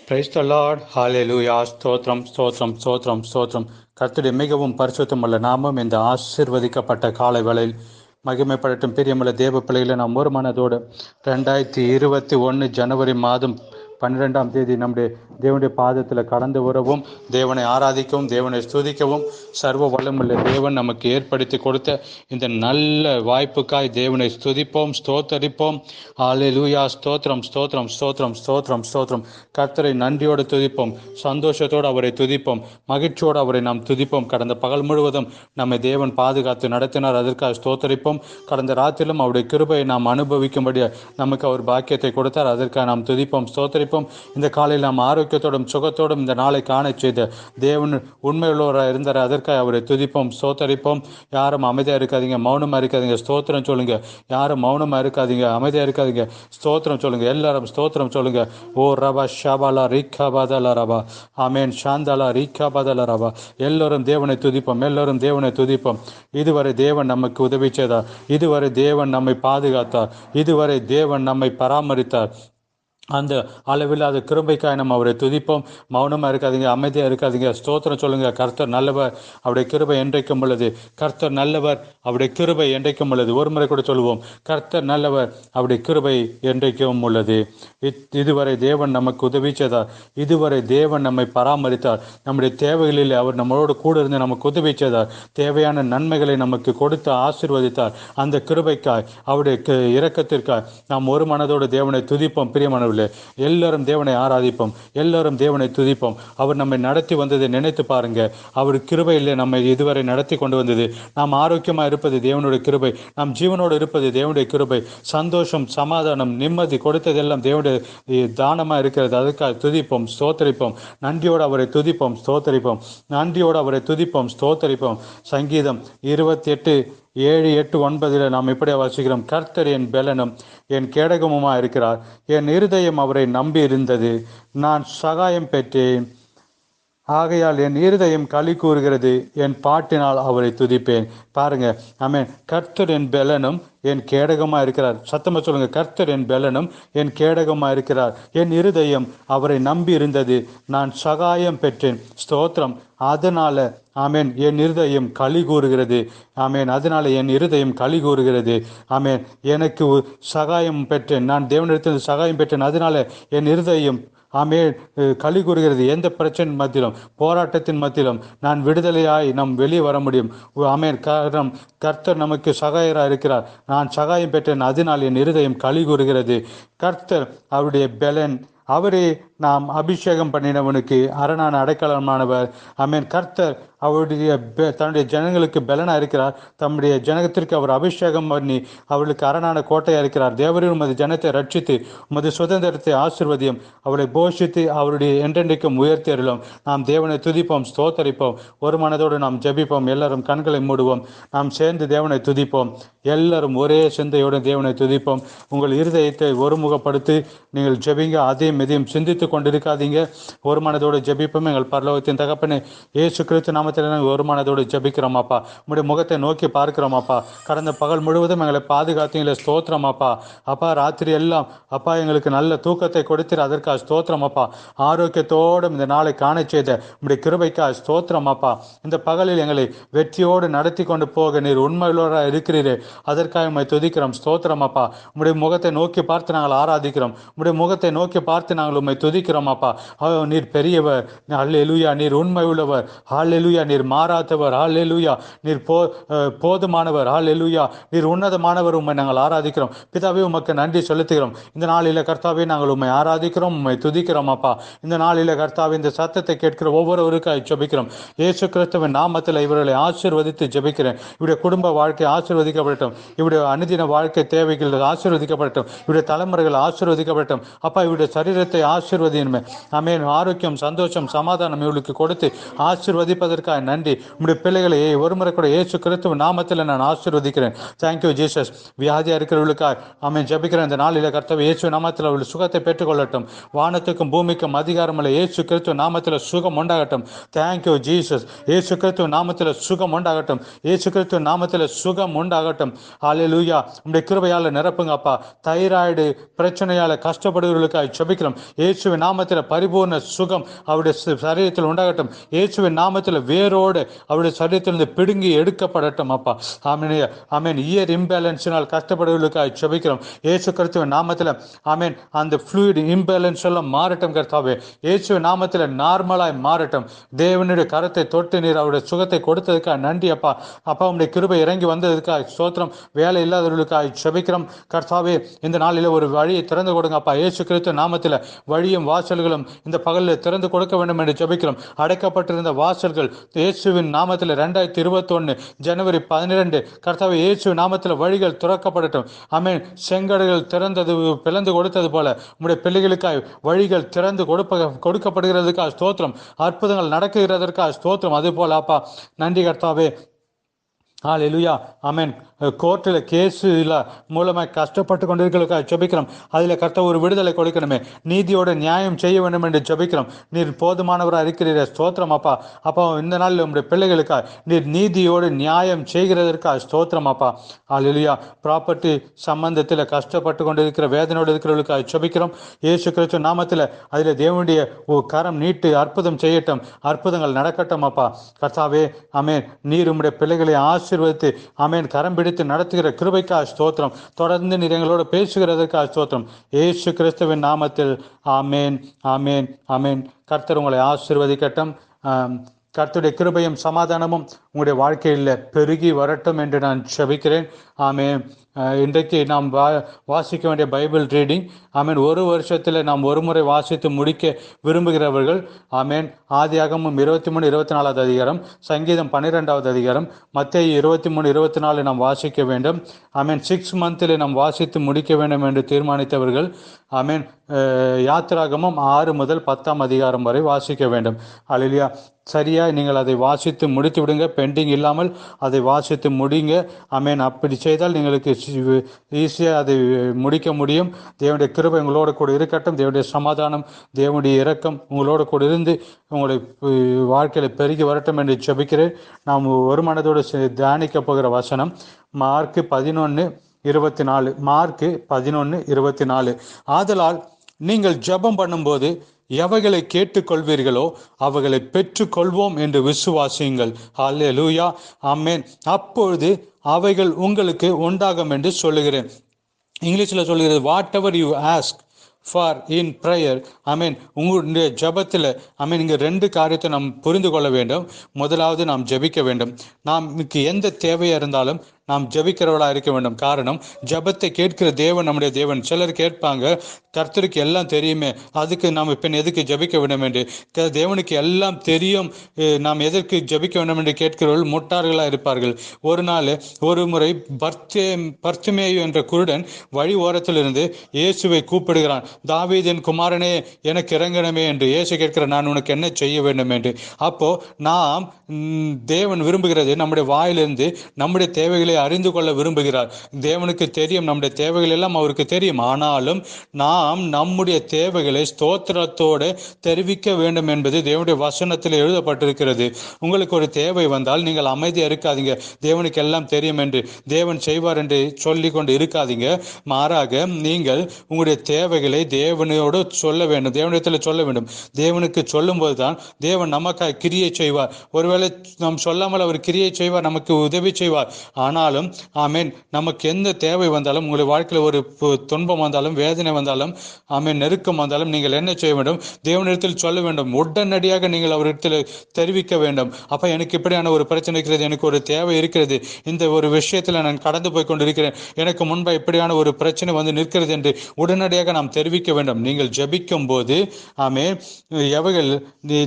Praise the Lord. ஹல்லேலூயா. ஸ்தோத்திரம் ஸ்தோத்திரம் ஸ்தோத்திரம் ஸ்தோத்திரம். கர்த்தருடைய மிகவும் பரிசுத்தமுள்ள நாமம் இந்த ஆசீர்வதிக்கப்பட்ட காலை வேளையில் மகிமைப்படட்டும். பிரியமுள்ள தேவ பிள்ளைகளை நாம் ஒரு மனதோடு 2021 ஜனவரி மாதம் 12ஆம் தேதி நம்முடைய தேவனுடைய பாதத்தில் கடந்து வரவும், தேவனை ஆராதிக்கவும், தேவனை ஸ்துதிக்கவும் சர்வ வல்லமுள்ள தேவன் நமக்கு ஏற்படுத்தி கொடுத்த இந்த நல்ல வாய்ப்புக்காய் தேவனை ஸ்துதிப்போம், ஸ்தோத்தரிப்போம். ஹல்லேலூயா. ஸ்தோத்திரம் ஸ்தோத்திரம் ஸ்தோத்திரம் ஸ்தோத்திரம் ஸ்தோத்திரம். கர்த்தரை நன்றியோடு துதிப்போம், சந்தோஷத்தோடு அவரை துதிப்போம், மகிழ்ச்சியோடு அவரை நாம் துதிப்போம். கடந்த பகல் முழுவதும் நம்மை தேவன் பாதுகாத்து நடத்தினார், அதற்காக ஸ்தோத்தரிப்போம். கடந்த ராத்திரிலும் அவருடைய கிருபையை நாம் அனுபவிக்கும்படி நமக்கு அவர் பாக்கியத்தை கொடுத்தார், அதற்காக நாம் துதிப்போம், ஸ்தோத்தரிப்போம். இந்த காலையில் நாம் ஆரோக்கியத்தோடும் சுகத்தோடும் இந்த நாளை காண செய்த தேவன் உண்மையுள்ளவராக இருந்தார், அதற்காக அவரை துதிப்போம், ஸ்தோத்தரிப்போம். யாரும் அமைதியாக இருக்காதீங்க, மௌனமாக இருக்காதீங்க, ஸ்தோத்திரம் சொல்லுங்க. யாரும் மௌனமாக இருக்காதீங்க, அமைதியாக இருக்காதீங்க, ஸ்தோத்திரம் சொல்லுங்க. எல்லாரும் ஸ்தோத்திரம் சொல்லுங்க. ஓ ரபா ஷாபாலா ரீக்கா பாதலா ரபா, ஆமேன் ஷாந்தாலா ரீக்கா பாதலா ரபா. எல்லோரும் தேவனை துதிப்போம், எல்லோரும் தேவனை துதிப்போம். இதுவரை தேவன் நமக்கு உதவி செய்தார், இதுவரை தேவன் நம்மை பாதுகாத்தார், இதுவரை தேவன் நம்மை பராமரித்தார். அந்த அளவில்லாத கிருபைக்காய் நம்ம அவரை துதிப்போம். மௌனமாக இருக்காதீங்க, அமைதியாக இருக்காதீங்க, ஸ்தோத்திரம் சொல்லுங்கள். கர்த்தர் நல்லவர், அவருடைய கிருபை என்றைக்கும் உள்ளது. கர்த்தர் நல்லவர், அவருடைய கிருபை என்றைக்கும் உள்ளது. ஒரு முறை கூட சொல்லுவோம், கர்த்தர் நல்லவர், அவருடைய கிருபை என்றைக்கும் உள்ளது. இதுவரை தேவன் நமக்கு உதவி செய்தார், இதுவரை தேவன் நம்மை பராமரித்தார். நம்முடைய தேவைகளில் அவர் நம்மளோடு கூட இருந்து நமக்கு உதவி செய்தார். தேவையான நன்மைகளை நமக்கு கொடுத்து ஆசீர்வதித்தார். அந்த கிருபைக்காய், அவருடைய இரக்கத்திற்காய் நாம் ஒரு மனதோடு தேவனை துதிப்போம். பிரியமானவர்களே, எல்லாரும் தேவனை ஆராதிப்போம், எல்லாரும் தேவனை துதிப்போம். அவர் நம்மை நடத்தி வந்ததை நினைத்து பாருங்க. அவர் கிருபையிலே நம்மை இதுவரை நடத்தி கொண்டு வந்தது. நாம் ஆரோக்கியமாக இருப்பது தேவனுடைய கிருபை, நாம் ஜீவனோடு இருப்பது தேவனுடைய கிருபை. சந்தோஷம், சமாதானம், நிம்மதி கொடுத்ததெல்லாம் தேவனுடைய தானமாக இருக்கிறது. அதுக்காக துதிப்போம், ஸ்தோத்தரிப்போம். நன்றியோடு அவரை துதிப்போம், ஸ்தோத்தரிப்போம். நன்றியோடு அவரை துதிப்போம், ஸ்தோத்தரிப்போம். சங்கீதம் 28:7-8-9 நாம் இப்படியே வாசிக்கிறோம். கர்த்தர் என் பெலனும் என் கேடகமுமாக இருக்கிறார், என் இருதயம் அவரை நம்பி இருந்தது, நான் சகாயம் பெற்றேன். ஆகையால் என் இருதயம் களி கூறுகிறது, என் பாட்டினால் அவரை துதிப்பேன். பாருங்க, ஆமென். கர்த்தர் என் பெலனும் என் கேடகமாக இருக்கிறார். சத்தமாக சொல்லுங்க. கர்த்தர் என் பெலனும் என் கேடகமாக இருக்கிறார், என் இருதயம் அவரை நம்பி இருந்தது, நான் சகாயம் பெற்றேன். ஸ்தோத்திரம். அதனால ஆமேன் என் இருதயம் களி கூறுகிறது. ஆமேன். அதனால என் இருதயம் களி கூறுகிறது. ஆமேன். எனக்கு சகாயம் பெற்றேன், நான் தேவனிடத்தில் சகாயம் பெற்றேன், அதனால என் இருதயம் ஆமேன் களி கூறுகிறது. எந்த பிரச்சனை மத்தியிலும், போராட்டத்தின் மத்தியிலும் நான் விடுதலையாய் நாம் வெளியே வர முடியும். ஆமேன். காரணம், கர்த்தர் நமக்கு சகாயராக இருக்கிறார், நான் சகாயம் பெற்றேன், அதனால் என் இருதயம் களி கூறுகிறது. கர்த்தர் அவருடைய பெலன், அவரே நாம் அபிஷேகம் பண்ணினவனுக்கு அரணான அடைக்கலமானவர். ஆமேன். கர்த்தர் அவருடைய தன்னுடைய ஜனங்களுக்கு பலனாக இருக்கிறார். தம்முடைய ஜனத்திற்கு அவர் அபிஷேகம் பண்ணி அவர்களுக்கு அரணான கோட்டையாக இருக்கிறார். தேவரீர் உமது ஜனத்தை ரட்சித்து உமது சுதந்திரத்தை ஆசீர்வதியும், அவளை போஷித்து அவருடைய என்றென்றைக்கும் உயர்த்தி அருளும். நாம் தேவனை துதிப்போம், ஸ்தோத்தரிப்போம். ஒரு மனதோடு நாம் ஜெபிப்போம். எல்லாரும் கண்களை மூடுவோம், நாம் சேர்ந்து தேவனை துதிப்போம். எல்லாரும் ஒரே சிந்தையோடு தேவனை துதிப்போம். உங்கள் இருதயத்தை ஒருமுகப்படுத்தி நீங்கள் ஜெபிங்க. அதையும் இதையும் சிந்தித்து கொண்டிருக்காதீங்க. ஒரு மனதோடு ஜெபிப்போம். எங்கள் பரலோகத்தின் தகப்பனே, இயேசு கிறிஸ்து நாமத்தில் நாங்கள் ஒரு மனதோடு ஜெபிக்கிறோமாப்பா. உங்களுடைய முகத்தை நோக்கி பார்க்கிறோமாப்பா. கடந்த பகல் முழுவதும் எங்களை பாதுகாத்தீங்களே, ஸ்தோத்திரமாப்பா. அப்பா, ராத்திரி எல்லாம் அப்பா எங்களுக்கு நல்ல தூக்கத்தை கொடுத்து அதற்காக ஸ்தோத்திரமாப்பா. ஆரோக்கியத்தோடும் இந்த நாளை காண செய்த உங்களுடைய கிருபைக்காக ஸ்தோத்திரமாப்பா. இந்த பகலில் எங்களை வெற்றியோடு நடத்தி கொண்டு போக நீர் உண்மையுள்ளவராக இருக்கிறீரே, அதற்காக உம்மை துதிக்கிறோம், ஸ்தோத்திரமாப்பா. உங்களுடைய முகத்தை நோக்கி பார்த்து நாங்கள் ஆராதிக்கிறோம், உங்களுடைய முகத்தை நோக்கி பார்த்து நாங்கள் உம்மை துதிக்கிறோமாப்பா. நீர் பெரியவர், ஹல்லேலூயா. நீர் உண்மை உள்ளவர், ஹல்லேலூயா. நீர் மாறாதவர், ஹல்லேலூயா. நீர் போதுமானவர், ஹல்லேலூயா. நீர் உன்னதமானவர். உம்மை நாங்கள் ஆராதிக்கிறோம் பிதாவே, உமக்கு நன்றி செலுத்துகிறோம். இந்த நாளில் கர்த்தாவே நாங்கள் உம்மை ஆராதிக்கிறோம், உம்மை துதிக்கிறோம் அப்பா. இந்த நாளில் கர்த்தாவே இந்த சத்தத்தை கேட்கிற ஒவ்வொருவருக்காக ஜெபிக்கிறோம். இயேசு கிறிஸ்துவின் நாமத்தில் இவர்களை ஆசீர்வதித்து ஜெபிக்கிறேன். இவருடைய குடும்ப வாழ்க்கை ஆசீர்வதிக்கப்படட்டும், இவருடைய அனுதின வாழ்க்கை தேவைகள் ஆசீர்வதிக்கப்படட்டும், இவருடைய தலைமுறைகள் ஆசீர்வதிக்கப்படட்டும் அப்பா. இவருடைய சரீரத்தை ஆசீர்வதியுமே. ஆமென். ஆரோக்கியம், சந்தோஷம், சமாதானம் இவளுக்கு கொடுத்து ஆசீர்வதிப்பதற்காக கொடுத்ததுக்காக நன்றி. உம்முடைய பிள்ளைகளை ஒரு முறை கூட இயேசு கிறிஸ்துவ நாமத்தில் நான் ஆசீர்வதிக்கிறேன். Thank you Jesus. வியாதியா இருக்கிறவர்களுக்காக ஆமென் ஜெபிக்கிறேன். இந்த நாளில் கர்த்தாவே இயேசு நாமத்தில் அவர்கள் சுகத்தை பெற்றுக்கொள்ளட்டும். வானத்துக்கும் பூமிக்கும் அதிகாரமுள்ள இயேசு கிறிஸ்துவ நாமத்தில் சுகம் உண்டாகட்டும். Thank you Jesus. இயேசு கிறிஸ்துவ நாமத்தில் சுகம் உண்டாகட்டும். இயேசு கிறிஸ்துவ நாமத்தில் சுகம் உண்டாகட்டும். ஹல்லேலூயா. உம்முடைய கிருபையால் நிரப்புங்க அப்பா. தைராய்டு பிரச்சனையால் கஷ்டப்படுகிறவர்களுக்காக ஜெபிக்கிறோம். இயேசுவின் நாமத்தில் பரிபூர்ண சுகம் அவருடைய சரீரத்தில் உண்டாகட்டும். இயேசுவின் நாமத்தில் வேரோடு அவருடைய சரீரத்திலிருந்து பிடுங்கி எடுக்கப்படட்டும் அப்பா. ஆமென் ஆமென். இயர் இம்பேலன்ஸினால் கஷ்டப்படுவர்களுக்காக ஜெபிக்கிறோம். இயேசு கிறிஸ்துவின் நாமத்தில் ஆமென். அந்த ஃப்ளூயிட் இம்பேலன்ஸ் எல்லாம் மாறட்டும் கர்த்தாவே. இயேசுவின் நாமத்தில் நார்மலாய் மாறட்டும். தேவனுடைய கரத்தை தொட்டு நீர் அவருடைய சுகத்தை கொடுத்ததுக்காக நன்றி அப்பா. அப்பா உம்முடைய கிருபை இறங்கி வந்ததுக்காக ஸ்தோத்திரம். வேலை இல்லாதவர்களுக்காக ஜெபிக்கிறோம் கர்த்தாவே. இந்த நாளில் ஒரு வழியை திறந்து கொடுங்க அப்பா. இயேசு கிறிஸ்து நாமத்தில் வழியும் வாசல்களும் இந்த பகலில் திறந்து கொடுக்க வேண்டும் என்று ஜெபிக்கிறோம். அடைக்கப்பட்டிருந்த வாசல்கள் இயேசுவின் நாமத்தில் 2021 ஜனவரி 12 கர்த்தாவே இயேசு நாமத்தில் வழிகள் திறக்கப்படட்டும். ஆமென். செங்கடல்கள் திறந்தது பிளந்து கொடுத்தது போல உம்முடைய பிள்ளைகளுக்காய் வழிகள் திறந்து கொடுக்கப்படுகிறதுக்காக ஸ்தோத்திரம். அற்புதங்கள் நடக்குகிறதற்காக ஸ்தோத்திரம். அது போல அப்பா நன்றி கர்த்தாவே. ஹல்லேலூயா. ஆமென். கோர்ட்டில் கேஸில் மூலமாக கஷ்டப்பட்டு கொண்டிருக்கிறதுக்காக ஜெபிக்கிறோம். அதில் கர்த்தர் ஒரு விடுதலை கொடுக்கணுமே. நீதியோட நியாயம் செய்ய வேண்டும் என்று ஜெபிக்கிறோம். நீர் போதுமானவராக இருக்கிறீர ஸ்தோத்திரம் அப்பா. அப்போ இந்த நாளில் உங்களுடைய பிள்ளைகளுக்காக நீர் நீதியோடு நியாயம் செய்கிறதற்காக ஸ்தோத்திரம் அப்பா. ஹல்லேலூயா. ப்ராப்பர்ட்டி சம்பந்தத்தில் கஷ்டப்பட்டு கொண்டிருக்கிற வேதனையோடு இருக்கிறவர்களுக்காக ஜெபிக்கிறோம். இயேசு கிறிஸ்து நாமத்தில் அதில் தேவனுடைய கரம் நீட்டு அற்புதம் செய்யட்டும். அற்புதங்கள் நடக்கட்டும் அப்பா. கர்த்தாவே ஆமென். நீர் உம்முடைய பிள்ளைகளை ஆசீர்வதித்து ஆமென் கரம் பிடித்து நடத்துகிற கிருபைக்காக ஸ்தோத்திரம். தொடர்ந்து நீர் எங்களோடு பேசுகிறதற்காக ஸ்தோத்திரம். இயேசு கிறிஸ்துவின் நாமத்தில் ஆமென் ஆமென் ஆமென். கர்த்தர் உங்களை ஆசீர்வதிக்கட்டும். கர்த்தருடைய கிருபையும் சமாதானமும் உங்களுடைய வாழ்க்கையில் பெருகி வரட்டும் என்று நான் ஜெபிக்கிறேன். ஆமென். இன்றைக்கு நாம் வாசிக்க வேண்டிய பைபிள் ரீடிங் ஆமென். ஒரு வருஷத்தில் நாம் ஒரு முறை வாசித்து முடிக்க விரும்புகிறவர்கள் ஆமென். ஆதியாகமம் 23-24 அதிகாரம், சங்கீதம் 12 அதிகாரம், மத்தேயு 23-24 நாம் வாசிக்க வேண்டும். ஆமென். 6 மந்தில் நாம் வாசித்து முடிக்க வேண்டும் என்று தீர்மானித்தவர்கள் ஆமென். யாத்திராகமம் 6 முதல் 10 அதிகாரம் வரை வாசிக்க வேண்டும். அல்லேலூயா. சரியா நீங்கள் அதை வாசித்து முடித்து விடுங்க. பெண்டிங் இல்லாமல் அதை வாசித்து முடிங்க. ஆமென். அப்படி செய்தால் நீங்களுக்கு ஈஸியாக அதை முடிக்க முடியும். தேவனுடைய கிருபை உங்களோட கூட இருக்கட்டும். தேவனுடைய சமாதானம் தேவனுடைய இரக்கம் உங்களோட கூட இருந்து உங்களுடைய வாழ்க்கையில் பெருகி வரட்டும் என்று ஜெபிக்கிறேன். நாம் ஒரு மனதோடு தியானிக்க போகிற வசனம் மார்க் 11:24. மார்க் 11:24. ஆதலால் நீங்கள் ஜெபம் பண்ணும்போது எவைகளை கேட்டுக்கொள்வீர்களோ அவைகளை பெற்றுக்கொள்வோம் என்று விசுவாசியுங்கள். ஹல்லேலூயா. ஆமென். அப்பொழுது அவைகள் உங்களுக்கு உண்டாகும் என்று சொல்லுகிறேன். இங்கிலீஷில் சொல்லுகிறது what ever you ask for in prayer. ஆமீன். உங்களுடைய ஜபத்தில் ஆமீன். இங்கே 2 காரியத்தை நாம் புரிந்து கொள்ள வேண்டும். முதலாவது நாம் ஜபிக்க வேண்டும். நமக்கு எந்த தேவையாக இருந்தாலும் நாம் ஜபிக்கிறவர்களாக இருக்க வேண்டும். காரணம், ஜபத்தை கேட்கிற தேவன் நம்முடைய தேவன். சிலர் கேட்பாங்க, கர்த்தருக்கு எல்லாம் தெரியுமே, அதுக்கு நாம் இப்போ எதுக்கு ஜபிக்க வேண்டும் என்று. தேவனுக்கு எல்லாம் தெரியும், நாம் எதற்கு ஜபிக்க வேண்டும் என்று கேட்கிறவர்கள் முட்டார்களாக இருப்பார்கள். ஒரு நாள் ஒரு முறை பர்த்திமேயு என்ற குருடன் வழி ஓரத்தில் இருந்து இயேசுவை கூப்பிடுகிறான். தாவீதின் குமாரனே, எனக்கு இறங்கணுமே என்று. இயேசு கேட்கிறார், நான் உனக்கு என்ன செய்ய வேண்டும் என்று. அப்போ நாம் தேவன் விரும்புகிறது நம்முடைய வாயிலிருந்து நம்முடைய தேவைகளை அறிந்து கொள்ள விரும்புகிறார். தேவனுக்கு தெரியும், நம்முடைய தேவைகள் எல்லாம் அவருக்கு தெரியும். ஆனாலும் நாம் நம்முடைய தேவைகளை ஸ்தோத்திரத்தோடு தெரிவிக்க வேண்டும் என்பது தேவனுடைய வசனத்தில் எழுதப்பட்டிருக்கிறது. உங்களுக்கு ஒரு தேவை வந்தால் நீங்கள் அமைதியாக இருக்காதீங்க. தேவனுக்கு எல்லாம் தெரியும் என்று, தேவன் செய்வார் என்று சொல்லி கொண்டு இருக்காதீங்க. மாறாக நீங்கள் உங்களுடைய தேவைகளை தேவனோடு சொல்ல வேண்டும், தேவனிடத்தில் சொல்ல வேண்டும். தேவனுக்கு சொல்லும்போது தான் தேவன் நமக்காக கிரியை செய்வார். ஒருவேளை நாம் சொல்லாமல் அவர் கிரியை செய்வார், நமக்கு உதவி செய்வார். ஆனாலும் ஆமேன், நமக்கு எந்த தேவை வந்தாலும், உங்களுடைய வாழ்க்கையில் ஒரு துன்பம் வந்தாலும், வேதனை வந்தாலும், ஆமேன், நெருக்கம் வந்தாலும் நீங்கள் என்ன செய்ய வேண்டும்? தேவனிடத்தில் சொல்ல வேண்டும். உடனடியாக நீங்கள் அவரிடத்தில் தெரிவிக்க வேண்டும். அப்போ எனக்கு இப்படியான ஒரு பிரச்சனை இருக்கிறது, எனக்கு ஒரு தேவை இருக்கிறது, இந்த ஒரு விஷயத்தில் நான் கடந்து போய் கொண்டிருக்கிறேன், எனக்கு முன்பாக இப்படியான ஒரு பிரச்சனை வந்து நிற்கிறது என்று உடனடியாக நாம் தெரிவிக்க வேண்டும். நீங்கள் ஜெபிக்கும் போது ஆமேன், எவைகள்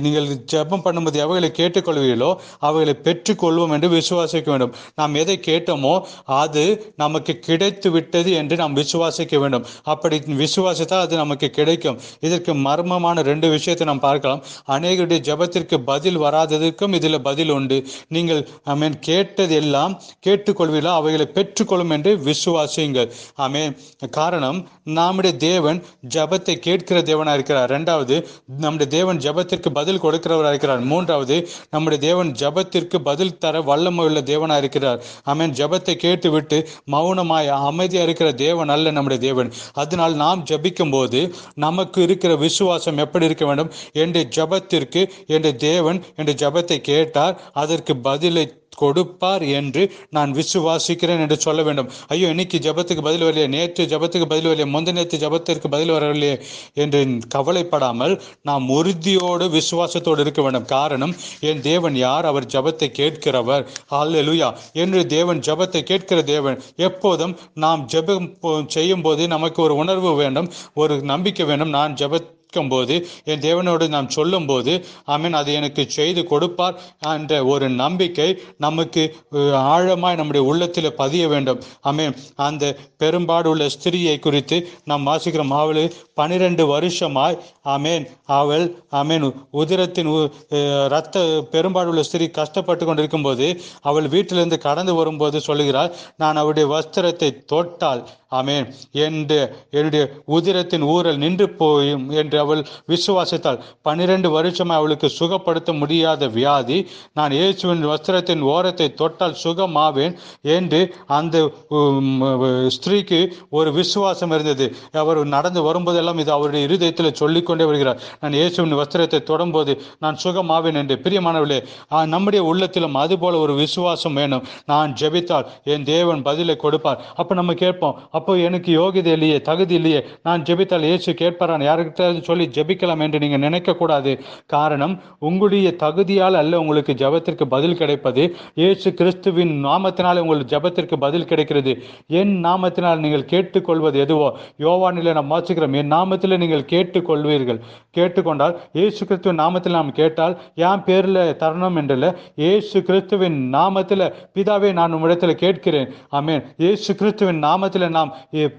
நீங்கள் ஜெபம் பண்ணும்போது எவைகளை கேட்டுக்கொள்வீர்களோ அவைகளை பெற்றுக்கொள்வோம் என்று விசுவாசிக்க வேண்டும். நாம் எதை கேட்டோம் கேட்டோமோ அது நமக்கு கிடைத்து விட்டது என்று நாம் விசுவாசிக்க வேண்டும். அப்படி விசுவாசித்தால் அது நமக்கு கிடைக்கும். இதற்கு மர்மமான 2 விஷயத்தை நாம் பார்க்கலாம். அநேகருடைய ஜெபத்திற்கு பதில் வராததற்கும் இதில் பதில் உண்டு. நீங்கள் ஆமென் கேட்டது எல்லாம் கேட்டுக்கொள்வீர்களா, அவைகளை பெற்றுக்கொள்ளும் என்று விசுவாசியுங்கள். ஆமென். காரணம், நம்முடைய தேவன் ஜெபத்தை கேட்கிற தேவனாக இருக்கிறார். 2வது, நம்முடைய தேவன் ஜெபத்திற்கு பதில் கொடுக்கிறவராக இருக்கிறார். 3வது, நம்முடைய தேவன் ஜெபத்திற்கு பதில் தர வல்லமை உள்ள தேவனாக இருக்கிறார். ஆமென். ஜெபத்தை கேட்டுவிட்டு மௌனமாய் அமைதியாக இருக்கிற தேவன் அல்ல நம்முடைய தேவன். அதனால் நாம் ஜெபிக்கும் போது நமக்கு இருக்கிற விசுவாசம் எப்படி இருக்க வேண்டும்? என்ற ஜெபத்திற்கு என்ற தேவன் என்ற ஜெபத்தை கேட்டார், அதற்கு பதிலை கொடுப்பார் என்று நான் விசுவாசிக்கிறேன் என்று சொல்ல வேண்டும். ஐயோ, இன்னைக்கு ஜெபத்துக்கு பதில் வரலையே, நேற்று ஜெபத்துக்கு பதில் வரலையே, முந்த நேற்று ஜெபத்திற்கு பதில் வரவில்லையே என்று கவலைப்படாமல் நாம் உறுதியோடு விசுவாசத்தோடு இருக்க வேண்டும். காரணம், என் தேவன் யார்? அவர் ஜெபத்தை கேட்கிறவர். ஹல்லேலூயா. என்று தேவன் ஜெபத்தை கேட்கிற தேவன். எப்போதும் நாம் ஜெபம் செய்யும் போது நமக்கு ஒரு உணர்வு வேண்டும், ஒரு நம்பிக்கை வேண்டும். நான் போது என் தேவனோடு நாம் சொல்லும் போது ஆமென், அது எனக்கு செய்து கொடுப்பார் என்ற ஒரு நம்பிக்கை நமக்கு ஆழமாய் நம்முடைய உள்ளத்தில் பதிய வேண்டும். ஆமென். அந்த பெரும்பாடு உள்ள ஸ்திரியை குறித்து நாம் வாசிக்கிறோம். அவள் 12 வருஷமாய் ஆமென் அவள் ஆமென் உதிரத்தின் இரத்த பெரும்பாடு உள்ள ஸ்திரீ கஷ்டப்பட்டு கொண்டிருக்கும் போது அவள் வீட்டிலிருந்து கடந்து வரும்போது சொல்லுகிறாள், நான் அவருடைய வஸ்திரத்தை தொட்டால் ஆமென் என்னுடைய உதிரத்தின் ஊரல் நின்று போயும் என்று அவள் விசுவாசித்தாள். 12 வருஷமாக அவளுக்கு சுகப்படுத்த முடியாத வியாதி, நான் இயேசுவின் வஸ்திரத்தின் ஓரத்தை தொட்டால் சுகமாவேன் என்று அந்த ஸ்திரீக்கு ஒரு விசுவாசம் இருந்தது. அவர் நடந்து வரும்போதெல்லாம் இது அவருடைய இருதயத்தில் சொல்லிக்கொண்டே வருகிறார், நான் இயேசுவின் வஸ்திரத்தை தொடும்போது நான் சுகமாவேன் என்று. பிரியமானவர்களே, நம்முடைய உள்ளத்திலும் அதுபோல ஒரு விசுவாசம் வேணும். நான் ஜெபித்தால் என் தேவன் பதிலை கொடுப்பார். அப்போ நம்ம கேட்போம், அப்போ எனக்கு யோகிதை இல்லையே, தகுதி இல்லையே, நான் ஜெபித்தால் இயேசு கேட்பாரான், யாருக்கிட்ட சொல்லி ஜெபிக்கலாம் என்று நீங்கள் நினைக்கக்கூடாது. காரணம், உங்களுடைய தகுதியால் அல்ல உங்களுக்கு ஜெபத்திற்கு பதில் கிடைப்பது. இயேசு கிறிஸ்துவின் நாமத்தினால் உங்களுக்கு ஜெபத்திற்கு பதில் கிடைக்கிறது. என் நாமத்தினால் நீங்கள் கேட்டுக்கொள்வது எதுவோ, யோவானில் நாம் வாசிக்கிறோம், என் நாமத்தில் நீங்கள் கேட்டுக்கொள்வீர்கள். கேட்டுக்கொண்டால் இயேசு கிறிஸ்துவின் நாமத்தில் நாம் கேட்டால் என் பேரில் தரணும் என்றல்ல, இயேசு கிறிஸ்துவின் நாமத்தில் பிதாவே நான் உம்மிடத்தில் கேட்கிறேன். ஆமென். இயேசு கிறிஸ்துவின் நாமத்தில் நாம்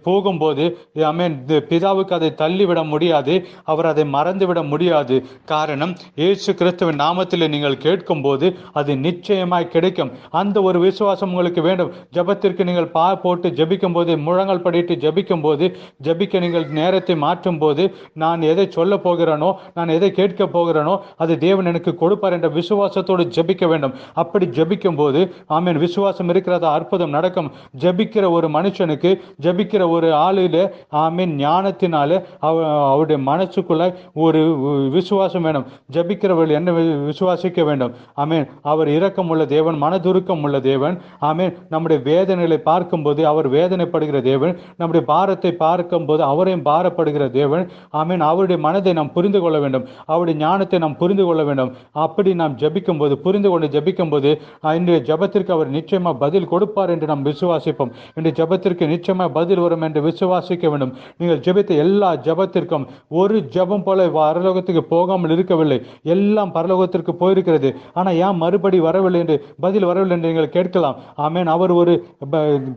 போகும்போது ஆமென் பிதாவுக்கு அதை தள்ளிவிட முடியாது, அவர் அதை மறந்துவிட முடியாது. காரணம், இயேசு கிறிஸ்துவின் நாமத்தில் நீங்கள் கேட்கும் போது அது நிச்சயமாய் கிடைக்கும். அந்த ஒரு விசுவாசம் உங்களுக்கு வேண்டும். ஜெபத்திற்கு நீங்கள் போட்டு ஜெபிக்கும் போது, முழங்கால் படிட்டு ஜெபிக்கும் போது, ஜெபிக்க நீங்கள் நேரத்தை மாற்றும் போது, நான் எதை சொல்ல போகிறேனோ, நான் எதை கேட்க போகிறேனோ அது தேவன் எனக்கு கொடுப்பார் என்ற விசுவாசத்தோடு ஜெபிக்க வேண்டும். அப்படி ஜெபிக்கும் போது ஆமென் விசுவாசம் இருக்கிறதா, அற்புதம் நடக்கும். ஜெபிக்கிற ஒரு மனுஷனுக்கு, ஜெபிக்கிற ஒரு ஆளில ஆமென் ஞானத்தினால அவருடைய மனசுக்குள்ள ஒரு விசுவாசம் வேணும். ஜெபிக்கிறவர்கள் என்ன விசுவாசிக்க வேண்டும்? ஆமென். அவர் இரக்கம் உள்ள தேவன், மனதுருக்கம் உள்ள தேவன். ஆமென். நம்முடைய வேதனைகளை பார்க்கும்போது அவர் வேதனைப்படுகிற தேவன், நம்முடைய பாரத்தை பார்க்கும் போது அவரையும் பாரப்படுகிற தேவன். ஆமென். அவருடைய மனதை நாம் புரிந்து கொள்ள வேண்டும், அவருடைய ஞானத்தை நாம் புரிந்து கொள்ள வேண்டும். அப்படி நாம் ஜெபிக்கும் போது, புரிந்து கொண்டு ஜெபிக்கும் போது இன்றைய ஜெபத்திற்கு அவர் நிச்சயமாக பதில் கொடுப்பார் என்று நாம் விசுவாசிப்போம். இன்றைய ஜெபத்திற்கு நிச்சயமாக பதில் வரும் என்று விசுவாசிக்க வேண்டும். நீங்கள் ஜெபித்த எல்லா ஜெபத்திற்கும் ஒரு ஜெபம் போல பரலோகத்துக்கு போகாமல் இருக்கவில்லை, எல்லாம் பரலோகத்திற்கு போயிருக்கிறது. ஆனால் ஏன் மறுபடி வரவில்லை என்று, பதில் வரவில்லை என்று நீங்கள் கேட்கலாம். ஆமென். அவர் ஒரு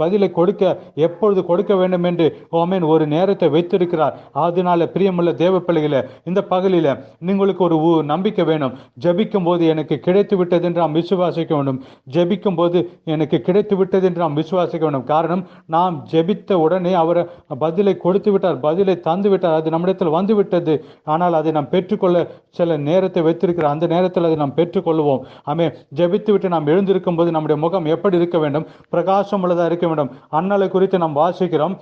பதிலை கொடுக்க, எப்பொழுது கொடுக்க வேண்டும் என்று ஆமென் ஒரு நேரத்தை வைத்திருக்கிறார். அதனால பிரியமுள்ள தேவ பிள்ளைகளே, இந்த பகலில் உங்களுக்கு ஒரு நம்பிக்கை வேணும். ஜெபிக்கும் போது எனக்கு கிடைத்து விட்டது என்று நாம் விசுவாசிக்க வேண்டும். ஜெபிக்கும் போது எனக்கு கிடைத்து விட்டது என்று நாம் விசுவாசிக்க வேண்டும். காரணம், நாம் ஜெபித்த உடனே அவர் பதிலை கொடுத்து விட்டார், பதிலை தந்து விட்டார், அது நம்மிடத்தில் வந்து விட்டது. ஆனால் அதை நாம் பெற்றுக்கொள்ள சில நேரத்தை வைத்திருக்கிறார். அந்த நேரத்தில் அதை நாம் பெற்றுக்கொள்வோம். ஆமென். ஜெபித்து விட்டு நாம் எழுந்திருக்கும் போது நம்முடைய முகம் எப்படி இருக்க வேண்டும்? பிரகாசம் உள்ளதாக இருக்க வேண்டும். அன்னாளை குறித்து நாம் வாசிக்கிறோம்.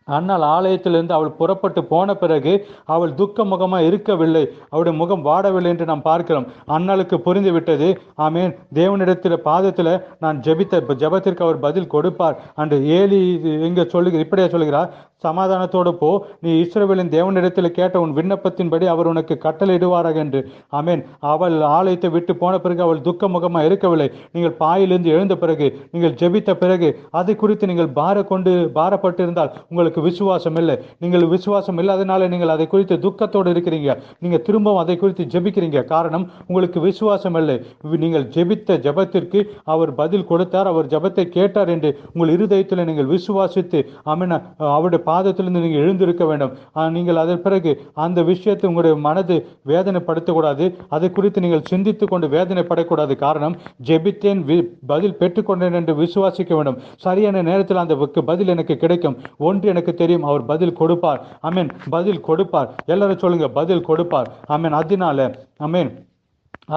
அன்னாள் ஆலயத்திலிருந்து அவள் புறப்பட்டு போன பிறகு அவள் துக்க முகமாக இருக்கவில்லை, அவருடைய முகம் வாடவில்லை என்று நாம் பார்க்கிறோம். அன்னாளுக்கு புரிந்து விட்டது. ஆமென். தேவனிடத்தில் பாதத்தில் நான் ஜெபித்த ஜெபத்திற்கு அவர் பதில் கொடுப்பார் என்று ஏலி இங்கே இப்படியே சொல்லுகிறார், சமாதானத்தோடு போ, நீ இஸ்ரவேலின் தேவனிடத்தில் கேட்ட உன் விண்ணப்பத்தின்படி அவர் உனக்கு கட்டளையிடுவாராக என்று. ஆமென். அவள் ஆலயத்தை விட்டு போன பிறகு அவள் துக்க முகமாக இருக்கவில்லை. நீங்கள் பாயிலிருந்து எழுந்த பிறகு, நீங்கள் ஜெபித்த பிறகு, அதை குறித்து நீங்கள் பாரப்பட்டிருந்தால் உங்களுக்கு உங்களுக்கு விசுவாசம் இல்லை. நீங்கள் விசுவாசம் இல்லாதனால நீங்கள் அதை குறித்து துக்கத்தோடு இருக்கிறீங்க. நீங்கள் திரும்பவும் அதை குறித்து ஜெபிக்கிறீங்க. காரணம், உங்களுக்கு விசுவாசம் இல்லை. நீங்கள் ஜெபித்த ஜெபத்திற்கு அவர் பதில் கொடுத்தார், அவர் ஜெபத்தை கேட்டார் என்று உங்கள் இருதயத்தில் நீங்கள் விசுவாசித்து ஆமென் அவருடைய பாதத்திலிருந்து நீங்கள் எழுந்திருக்க வேண்டும். நீங்கள் அதன் பிறகு அந்த விஷயத்தை உங்களுடைய மனது வேதனைப்படுத்தக்கூடாது. அதை குறித்து நீங்கள் சிந்தித்து கொண்டு வேதனைப்படக்கூடாது. காரணம், ஜெபித்தேன், பதில் பெற்றுக்கொண்டேன் என்று விசுவாசிக்க வேண்டும். சரியான நேரத்தில் அந்த பதில் எனக்கு கிடைக்கும். ஒன்று எனக்கு தெரியும், அவர் பதில் கொடுப்பார். ஆமென், பதில் கொடுப்பார். எல்லாரும் சொல்லுங்க, பதில் கொடுப்பார். ஆமென்.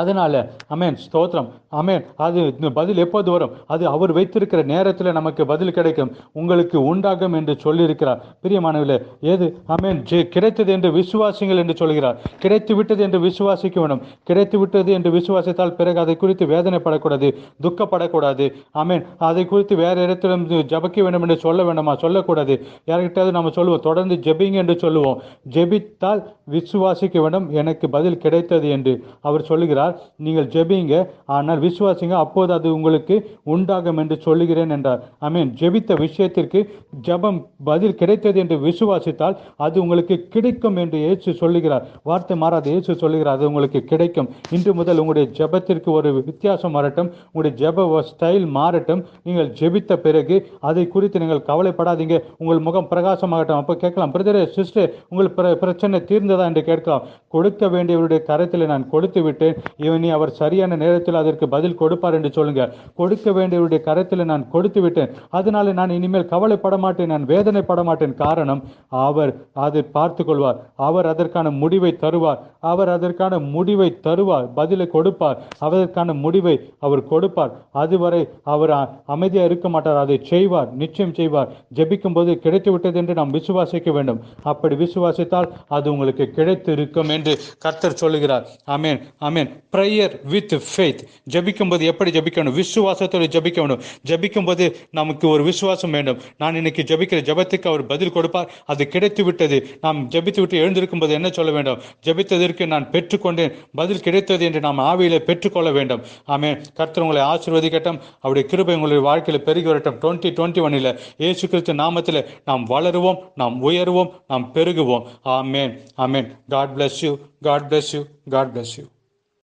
அதனால ஆமென், ஸ்தோத்திரம். ஆமென். அது பதில் எப்போது வரும்? அது அவர் வைத்திருக்கிற நேரத்தில் நமக்கு பதில் கிடைக்கும், உங்களுக்கு உண்டாகும் என்று சொல்லியிருக்கிறார். பிரியமானவர்களே, ஏது ஆமென், கிடைத்தது என்று விசுவாசிங்கள் என்று சொல்கிறார். கிடைத்து விட்டது என்று விசுவாசிக்க வேண்டும். கிடைத்து விட்டது என்று விசுவாசித்தால் பிறகு அதை குறித்து வேதனைப்படக்கூடாது, துக்கப்படக்கூடாது. ஆமென். அதை குறித்து வேற இடத்திலும் ஜபிக்க வேண்டும் என்று சொல்ல வேண்டாமா? சொல்லக்கூடாது. யார்கிட்டாவது நம்ம சொல்லுவோம், தொடர்ந்து ஜெபிங்க என்று சொல்லுவோம். ஜெபித்தால் விசுவாசிக்க வேண்டும், எனக்கு பதில் கிடைத்தது என்று அவர் சொல்லுகிறார். நீங்கள் ஜெபிங்க, ஆனால் விசுவாசிங்க, அப்போது அது உங்களுக்கு உண்டாகும் என்று சொல்லுகிறேன் என்றார். ஆமென். ஜெபித்த விஷயத்திற்கு ஜெபம் பதில் கிடைத்தது என்று விசுவாசித்தால் அது உங்களுக்கு கிடைக்கும் என்று இயேசு சொல்லுகிறார். வார்த்தை மாறாத இயேசு சொல்லுகிறார், அது உங்களுக்கு கிடைக்கும். இன்று முதல் உங்களுடைய ஜெபத்திற்கு ஒரு வித்தியாசம் வரட்டும், உங்களுடைய ஜெப ஸ்டைல் மாறட்டும். நீங்கள் ஜெபித்த பிறகு அதை குறித்து நீங்கள் கவலைப்படாதீங்க, உங்கள் முகம் பிரகாசமாகட்டும். அப்போ கேட்கலாம், பிரதரே சிஸ்டர், உங்கள் பிரச்சனை தீர்ந்ததா என்று கேட்கலாம். கொடுக்க வேண்டியவருடைய கரத்தில் நான் கொடுத்து விட்டேன், இவனி அவர் சரியான நேரத்தில் அதற்கு பதில் கொடுப்பார் என்று சொல்லுங்க. கொடுக்க வேண்டியவருடைய கரத்தில் நான் கொடுத்து விட்டேன், அதனால நான் இனிமேல் கவலைப்பட மாட்டேன், நான் வேதனைப்பட மாட்டேன். காரணம், அவர் அதை பார்த்து கொள்வார், அவர் அதற்கான முடிவை தருவார், அவர் அதற்கான முடிவை தருவார், பதிலை கொடுப்பார், அதற்கான முடிவை அவர் கொடுப்பார். அதுவரை அவர் அமைதியாக இருக்க மாட்டார், அதை செய்வார், நிச்சயம் செய்வார். ஜெபிக்கும் போது கிடைத்து விட்டது என்று நாம் விசுவாசிக்க வேண்டும். அப்படி விசுவாசித்தால் அது உங்களுக்கு கிடைத்து இருக்கும் என்று கர்த்தர் சொல்லுகிறார். Amen, amen. Prayer with faith. ஜெபிக்கும் போது எப்படி ஜெபிக்கணும்? விசுவாசத்தோடு ஜெபிக்க வேண்டும். ஜெபிக்கும் போது நமக்கு ஒரு விசுவாசம் வேண்டும். நான் இன்னைக்கு ஜெபிக்கிற ஜெபத்துக்கு அவர் பதில் கொடுப்பார், அது கிடைத்து விட்டது. நாம் ஜெபித்து விட்டு எழுந்திருக்கும் போது என்ன சொல்ல வேண்டும்? ஜெபித்ததற்கு நான் பெற்றுக்கொண்டேன், பதில் கிடைத்தது என்று நாம் ஆவியிலே பெற்றுக்கொள்ள வேண்டும். ஆமென். கர்த்தர் உங்களை ஆசீர்வதிக்கட்டும், அவருடைய கிருபை உங்களுடைய வாழ்க்கையில் பெருகி வரட்டும். 2021 இயேசு கிறிஸ்து நாமத்தில் நாம் வளருவோம், நாம் உயருவோம், நாம் பெருகுவோம். ஆமென், ஆமென். God bless you, God bless you, God bless you.